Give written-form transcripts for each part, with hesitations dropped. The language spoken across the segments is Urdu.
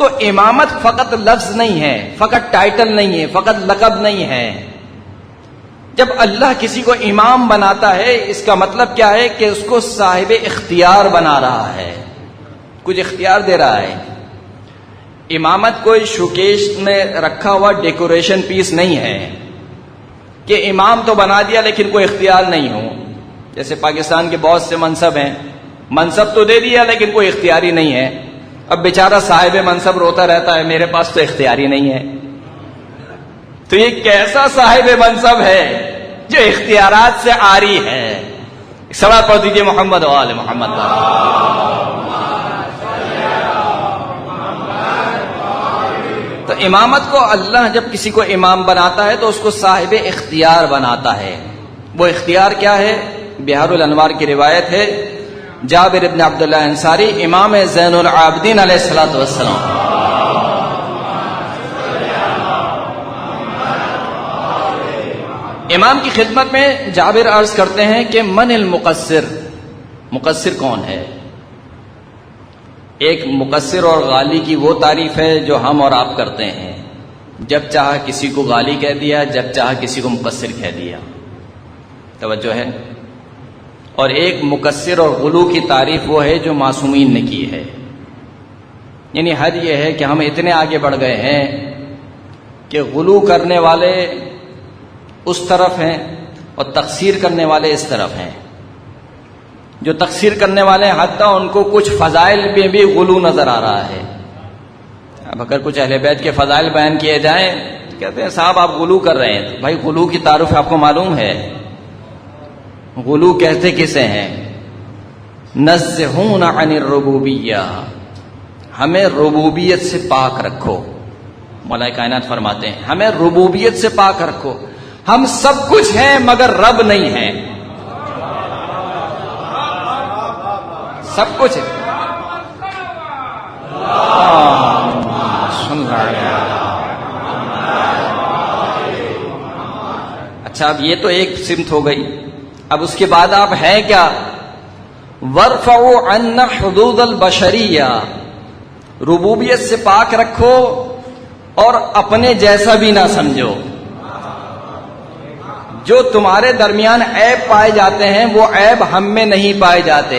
تو امامت فقط لفظ نہیں ہے، فقط ٹائٹل نہیں ہے، فقط لقب نہیں ہے. جب اللہ کسی کو امام بناتا ہے اس کا مطلب کیا ہے کہ اس کو صاحب اختیار بنا رہا ہے، کچھ اختیار دے رہا ہے. امامت کوئی شوکیس میں رکھا ہوا ڈیکوریشن پیس نہیں ہے کہ امام تو بنا دیا لیکن کوئی اختیار نہیں ہو. جیسے پاکستان کے بہت سے منصب ہیں، منصب تو دے دیا لیکن کوئی اختیاری نہیں ہے. اب بیچارہ صاحب منصب روتا رہتا ہے میرے پاس تو اختیاری نہیں ہے. تو یہ کیسا صاحب منصب ہے جو اختیارات سے عاری ہے؟ صلوات پڑھ دیجیے محمد و آل محمد. تو امامت کو اللہ جب کسی کو امام بناتا ہے تو اس کو صاحب اختیار بناتا ہے. وہ اختیار کیا ہے؟ بحار الانوار کی روایت ہے، جابر ابن عبداللہ انصاری امام زین العابدین علیہ الصلوۃ والسلام، امام کی خدمت میں جابر عرض کرتے ہیں کہ من المقصر، مقصر کون ہے؟ ایک مقصر اور غالی کی وہ تعریف ہے جو ہم اور آپ کرتے ہیں، جب چاہا کسی کو غالی کہہ دیا، جب چاہا کسی کو مقصر کہہ دیا. توجہ ہے. اور ایک مقصر اور غلو کی تعریف وہ ہے جو معصومین نے کی ہے. یعنی حد یہ ہے کہ ہم اتنے آگے بڑھ گئے ہیں کہ غلو کرنے والے اس طرف ہیں اور تقصیر کرنے والے اس طرف ہیں. جو تقصیر کرنے والے ہیں حتیٰ ان کو کچھ فضائل میں بھی غلو نظر آ رہا ہے. اب اگر کچھ اہل بیت کے فضائل بیان کیے جائیں تو کہتے ہیں صاحب آپ غلو کر رہے ہیں. بھائی غلو کی تعارف آپ کو معلوم ہے؟ غلو کہتے کسے ہیں؟ نزہون عن الربوبیہ، ہمیں ربوبیت سے پاک رکھو. مولا کائنات فرماتے ہیں ہمیں ربوبیت سے پاک رکھو. ہم سب کچھ ہیں مگر رب نہیں ہیں. سب کچھ ہے. اچھا اب یہ تو ایک سمت ہو گئی. اب اس کے بعد آپ ہیں کیا؟ وَارْفَعُوا عَنَّا حُدُودَ الْبَشَرِيَّةِ، ربوبیت سے پاک رکھو اور اپنے جیسا بھی نہ سمجھو. جو تمہارے درمیان عیب پائے جاتے ہیں وہ عیب ہم میں نہیں پائے جاتے.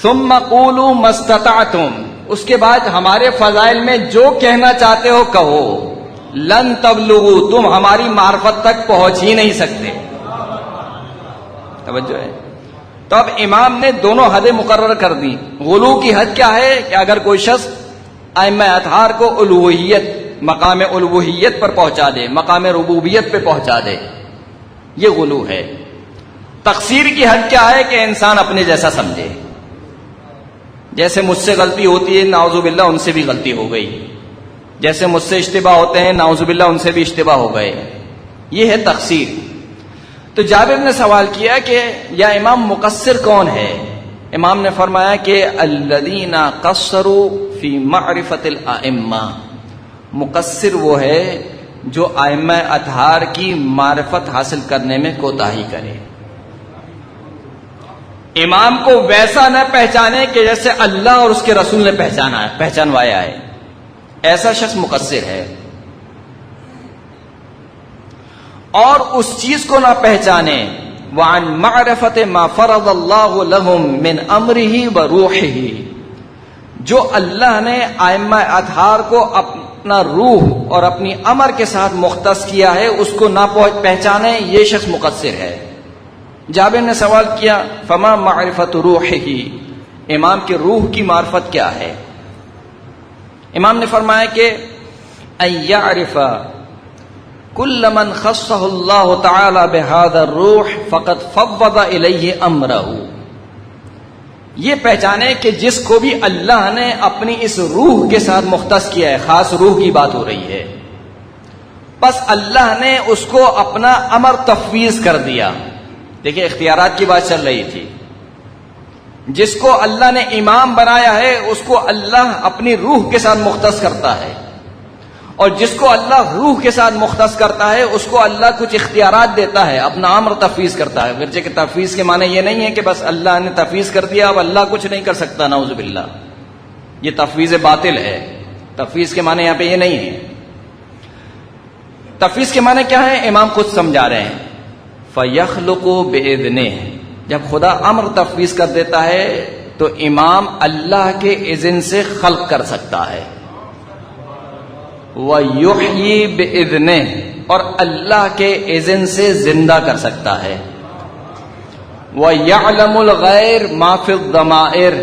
ثُمَّ قُولُوا مَا اسْتَطَعْتُمْ، اس کے بعد ہمارے فضائل میں جو کہنا چاہتے ہو کہو. لن تبلغوا، تم ہماری معرفت تک پہنچ ہی نہیں سکتے. توجہ ہے. تو اب امام نے دونوں حدیں مقرر کر دی. غلو کی حد کیا ہے کہ اگر کوئی شخص ائمہ اطہار کو الوہیت، مقام الوہیت پر پہنچا دے، مقام ربوبیت پہ پہنچا دے، یہ غلو ہے. تقصیر کی حد کیا ہے کہ انسان اپنے جیسا سمجھے. جیسے مجھ سے غلطی ہوتی ہے نعوذ باللہ ان سے بھی غلطی ہو گئی، جیسے مجھ سے اشتباہ ہوتے ہیں نعوذ باللہ ان سے بھی اشتباہ ہو گئے. یہ ہے تقصیر. تو جابر نے سوال کیا کہ یا امام مقصر کون ہے؟ امام نے فرمایا کہ الذین قصروا فی معرفت الائمہ، مقصر وہ ہے جو ائمہ اطہار کی معرفت حاصل کرنے میں کوتاہی کرے. امام کو ویسا نہ پہچانے کہ جیسے اللہ اور اس کے رسول نے پہچانوایا ہے، ایسا شخص مقصر ہے. اور اس چیز کو نہ پہچانے وعن معرفت ما فرض اللہ لهم من امرہ وروحہ، جو اللہ نے ائمہ اطہار کو اپنا روح اور اپنی امر کے ساتھ مختص کیا ہے اس کو نہ پہچانے، یہ شخص مقصر ہے. جابر نے سوال کیا فما معرفت روحہ، امام کے روح کی معرفت کیا ہے؟ امام نے فرمایا کہ ان یعرف کل من خصہ اللہ تعالی بہذا الروح فقد فوض الیہ امرہ، یہ پہچانے کہ جس کو بھی اللہ نے اپنی اس روح کے ساتھ مختص کیا ہے، خاص روح کی بات ہو رہی ہے، بس اللہ نے اس کو اپنا امر تفویض کر دیا. دیکھیں اختیارات کی بات چل رہی تھی. جس کو اللہ نے امام بنایا ہے اس کو اللہ اپنی روح کے ساتھ مختص کرتا ہے، اور جس کو اللہ روح کے ساتھ مختص کرتا ہے اس کو اللہ کچھ اختیارات دیتا ہے، اپنا امر تفویض کرتا ہے. اگرچہ کہ تفویض کے معنی یہ نہیں ہے کہ بس اللہ نے تفویض کر دیا اب اللہ کچھ نہیں کر سکتا، نعوذ باللہ. یہ تفویض باطل ہے. تفویض کے معنی یہاں پہ یہ نہیں ہے. تفویض کے معنی کیا ہے؟ امام خود سمجھا رہے ہیں. فَيَخْلُقُ بِإِذْنِهِ، جب خدا امر تفویض کر دیتا ہے تو امام اللہ کے اذن سے خلق کر سکتا ہے. وَيُحْيِي بِإِذْنِهِ، اور اللہ کے اذن سے زندہ کر سکتا ہے. وَيَعْلَمُ الْغَيْرَ مَا فِي الضَّمَائِرِ،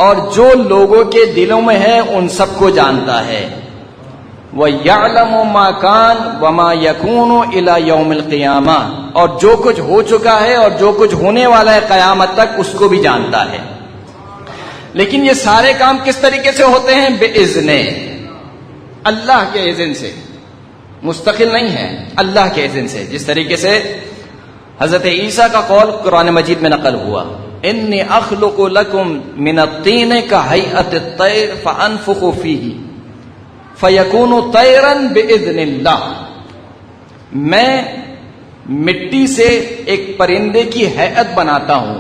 اور جو لوگوں کے دلوں میں ہے ان سب کو جانتا ہے. وَيَعْلَمُ مَا كَانَ وَمَا يَكُونُ إِلَى يَوْمِ الْقِيَامَةِ، اور جو کچھ ہو چکا ہے اور جو کچھ ہونے والا ہے قیامت تک اس کو بھی جانتا ہے. لیکن یہ سارے کام کس طریقے سے ہوتے ہیں؟ بِإِذْنِهِ، اللہ کے اذن سے، مستقل نہیں ہے، اللہ کے اذن سے. جس طریقے سے حضرت عیسیٰ کا قول قرآن مجید میں نقل ہوا، انی اخلق لکم من الطین کہیئۃ الطیر فانفخ فیہ فیکون طیرا باذن اللہ، میں مٹی سے ایک پرندے کی ہیئت بناتا ہوں،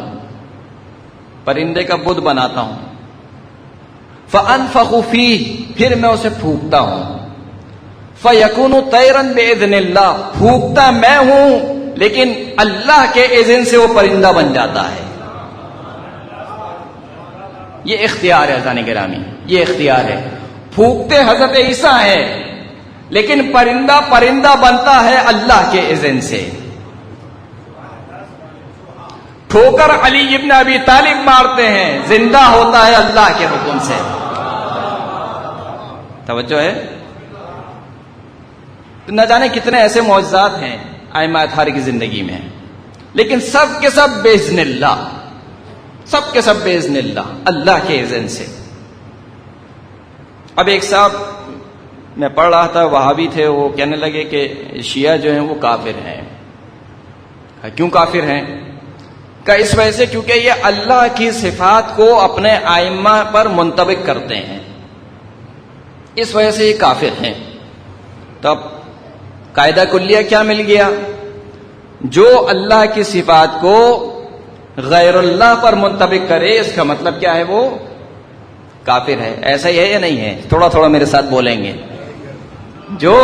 پرندے کا بدھ بناتا ہوں. فانفخ فیہ، پھر میں اسے پھونکتا ہوں. فیکون طیرا باذن اللہ، پھونکتا میں ہوں لیکن اللہ کے اذن سے وہ پرندہ بن جاتا ہے. یہ اختیار ہے عزیزان گرامی، یہ اختیار ہے. پھونکتے حضرت عیسیٰ ہے لیکن پرندہ بنتا ہے اللہ کے اذن سے. ٹھوکر علی ابن ابی طالب مارتے ہیں، زندہ ہوتا ہے اللہ کے حکم سے. توجہ ہے؟ تو نہ جانے کتنے ایسے معجزات ہیں ائمہ اطہار کی زندگی میں، لیکن سب کے سب باذن اللہ، سب کے سب باذن اللہ، اللہ کے اذن سے. اب ایک صاحب میں پڑھ رہا تھا، وہابی تھے، وہ کہنے لگے کہ شیعہ جو ہیں وہ کافر ہیں. کیوں کافر ہیں؟ کہ اس وجہ سے کیونکہ یہ اللہ کی صفات کو اپنے ائمہ پر منطبق کرتے ہیں، اس وجہ سے یہ کافر ہیں. تو اب قاعدہ کلیہ کیا مل گیا؟ جو اللہ کی صفات کو غیر اللہ پر منطبق کرے اس کا مطلب کیا ہے؟ وہ کافر ہے. ایسا ہی ہے یا نہیں ہے؟ تھوڑا تھوڑا میرے ساتھ بولیں گے. جو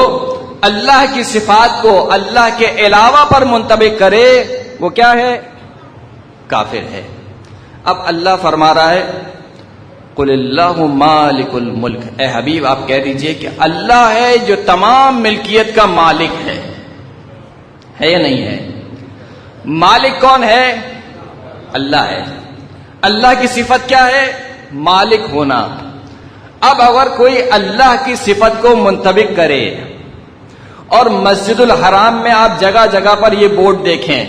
اللہ کی صفات کو اللہ کے علاوہ پر منطبق کرے وہ کیا ہے؟ کافر ہے. اب اللہ فرما رہا ہے قل اللہ مالک الملک، اے حبیب آپ کہہ دیجئے کہ اللہ ہے جو تمام ملکیت کا مالک ہے یا نہیں ہے؟ مالک کون ہے؟ اللہ ہے. اللہ کی صفت کیا ہے؟ مالک ہونا. اب اگر کوئی اللہ کی صفت کو منطبق کرے، اور مسجد الحرام میں آپ جگہ جگہ پر یہ بورڈ دیکھیں،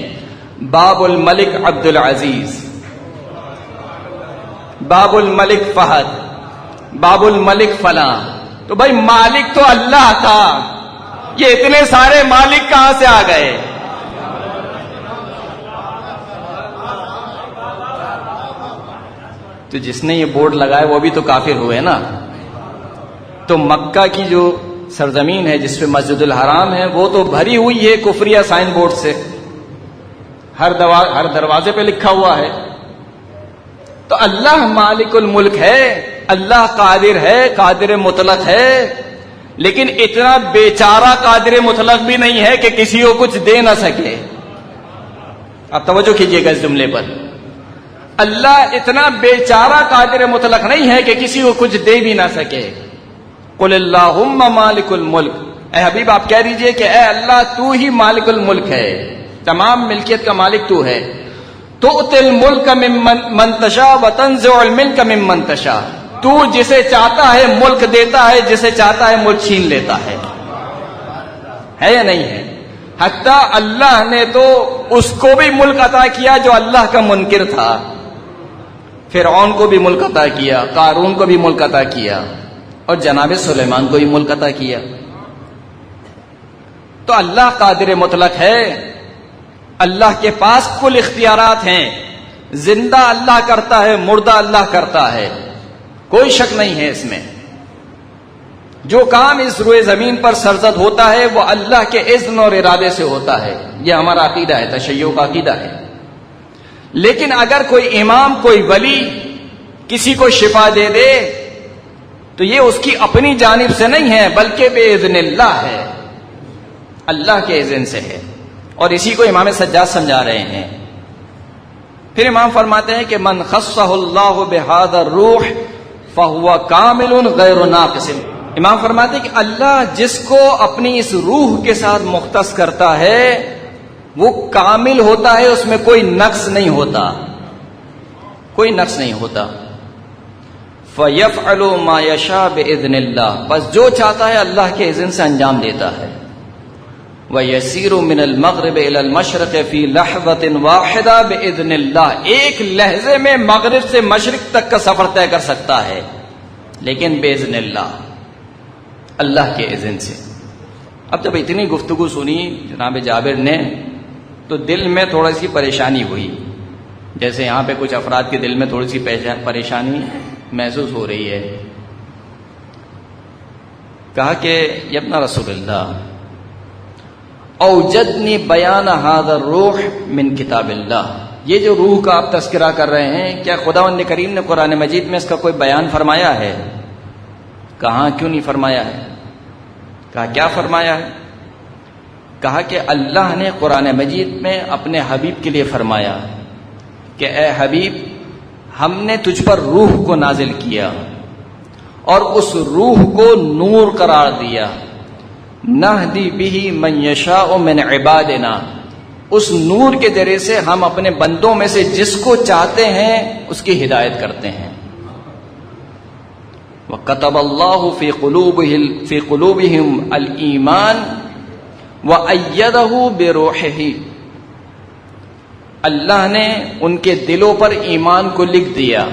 باب الملک عبد العزیز، باب الملک فہد، باب الملک فلاں، تو بھائی مالک تو اللہ تھا، یہ اتنے سارے مالک کہاں سے آ گئے؟ تو جس نے یہ بورڈ لگائے وہ بھی تو کافر ہوئے نا. تو مکہ کی جو سرزمین ہے جس پہ مسجد الحرام ہے وہ تو بھری ہوئی ہے کفریہ سائن بورڈ سے، ہر دروازے پہ لکھا ہوا ہے. تو اللہ مالک الملک ہے، اللہ قادر ہے، قادر مطلق ہے، لیکن اتنا بیچارہ قادر مطلق بھی نہیں ہے کہ کسی کو کچھ دے نہ سکے. آپ توجہ کیجئے گا اس جملے پر. اللہ اتنا بیچارہ قادر مطلق نہیں ہے کہ کسی کو کچھ دے بھی نہ سکے. قل اللہم مالک الملک، اے حبیب آپ کہہ دیجئے کہ اے اللہ تو ہی مالک الملک ہے، تمام ملکیت کا مالک تو ہے. تؤتی الملک ممن تشاء وتنزع الملک ممن تشاء، تو جسے چاہتا ہے ملک دیتا ہے، جسے چاہتا ہے ملک چھین لیتا ہے یا نہیں ہے؟ حتیٰ اللہ نے تو اس کو بھی ملک عطا کیا جو اللہ کا منکر تھا. فرعون کو بھی ملک عطا کیا، قارون کو بھی ملک عطا کیا، اور جناب سلیمان کو بھی ملک عطا کیا. تو اللہ قادر مطلق ہے، اللہ کے پاس کل اختیارات ہیں. زندہ اللہ کرتا ہے، مردہ اللہ کرتا ہے، کوئی شک نہیں ہے اس میں. جو کام اس روئے زمین پر سرزد ہوتا ہے وہ اللہ کے اذن اور ارادے سے ہوتا ہے. یہ ہمارا عقیدہ ہے، تشیع کا عقیدہ ہے. لیکن اگر کوئی امام، کوئی ولی کسی کو شفا دے دے تو یہ اس کی اپنی جانب سے نہیں ہے بلکہ بِإِذْنِ اللہ ہے، اللہ کے اذن سے ہے، اور اسی کو امام سجاد سمجھا رہے ہیں۔ پھر امام فرماتے ہیں کہ من خصہ اللہ بہذا الروح فہو کامل غیر ناقص۔ امام فرماتے ہیں کہ اللہ جس کو اپنی اس روح کے ساتھ مختص کرتا ہے وہ کامل ہوتا ہے، اس میں کوئی نقص نہیں ہوتا، کوئی نقص نہیں ہوتا۔ فَيَفْعَلُ مَا يَشَاءُ بِإِذْنِ اللَّهِ، بس جو چاہتا ہے اللہ کے اذن سے انجام دیتا ہے۔ وَيَسِيرُ مِنَ الْمَغْرِبِ إِلَى الْمَشْرِقِ فِي لَحْظَةٍ وَاحِدَةٍ بِإِذْنِ اللَّهِ، ایک لحظے میں مغرب سے مشرق تک کا سفر طے کر سکتا ہے، لیکن بِإِذْنِ اللہ، اللہ کے اذن سے۔ اب جب اتنی گفتگو سنی جناب جابر نے تو دل میں تھوڑی سی پریشانی ہوئی، جیسے یہاں پہ کچھ افراد کے دل میں تھوڑی سی پریشانی محسوس ہو رہی ہے۔ کہا کہ یا ابن رسول اللہ اوجدنی بیان ھذا الروح من کتاب اللہ، یہ جو روح کا آپ تذکرہ کر رہے ہیں کیا خداوند کریم نے قرآن مجید میں اس کا کوئی بیان فرمایا ہے؟ کہاں کیوں نہیں فرمایا ہے؟ کہا کیا فرمایا ہے؟ کہا کہ اللہ نے قرآن مجید میں اپنے حبیب کے لیے فرمایا کہ اے حبیب ہم نے تجھ پر روح کو نازل کیا اور اس روح کو نور قرار دیا، نہدی بہ من یشاء من عبادنا، اس نور کے ذریعے سے ہم اپنے بندوں میں سے جس کو چاہتے ہیں اس کی ہدایت کرتے ہیں۔ وَكَتَبَ اللَّهُ فِي قُلُوبِهِمْ الْإِيمَانَ وَأَيَّدَهُ بِرُوحِهِ، اللہ نے ان کے دلوں پر ایمان کو لکھ دیا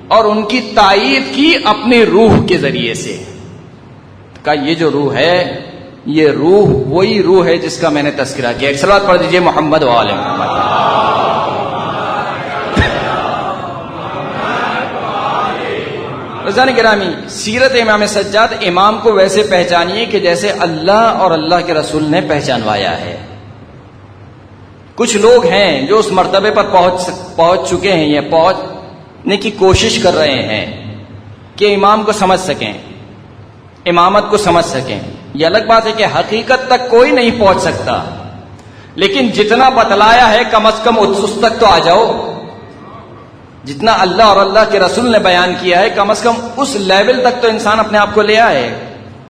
اور ان کی تائید کی اپنی روح کے ذریعے سے۔ کہا یہ جو روح ہے یہ روح وہی روح ہے جس کا میں نے تذکرہ کیا۔ ایک صلوات پڑھ دیجئے محمد و آل محمد۔ رضوان گرامی، سیرت امام سجاد امام کو ویسے پہچانیے کہ جیسے اللہ اور اللہ کے رسول نے پہچانوایا ہے۔ کچھ لوگ ہیں جو اس مرتبے پر پہنچ چکے ہیں یا پہنچنے کی کوشش کر رہے ہیں کہ امام کو سمجھ سکیں، امامت کو سمجھ سکیں۔ یہ الگ بات ہے کہ حقیقت تک کوئی نہیں پہنچ سکتا، لیکن جتنا بتلایا ہے کم از کم اس تک تو آ جاؤ، جتنا اللہ اور اللہ کے رسول نے بیان کیا ہے کم از کم اس لیول تک تو انسان اپنے آپ کو لے آئے۔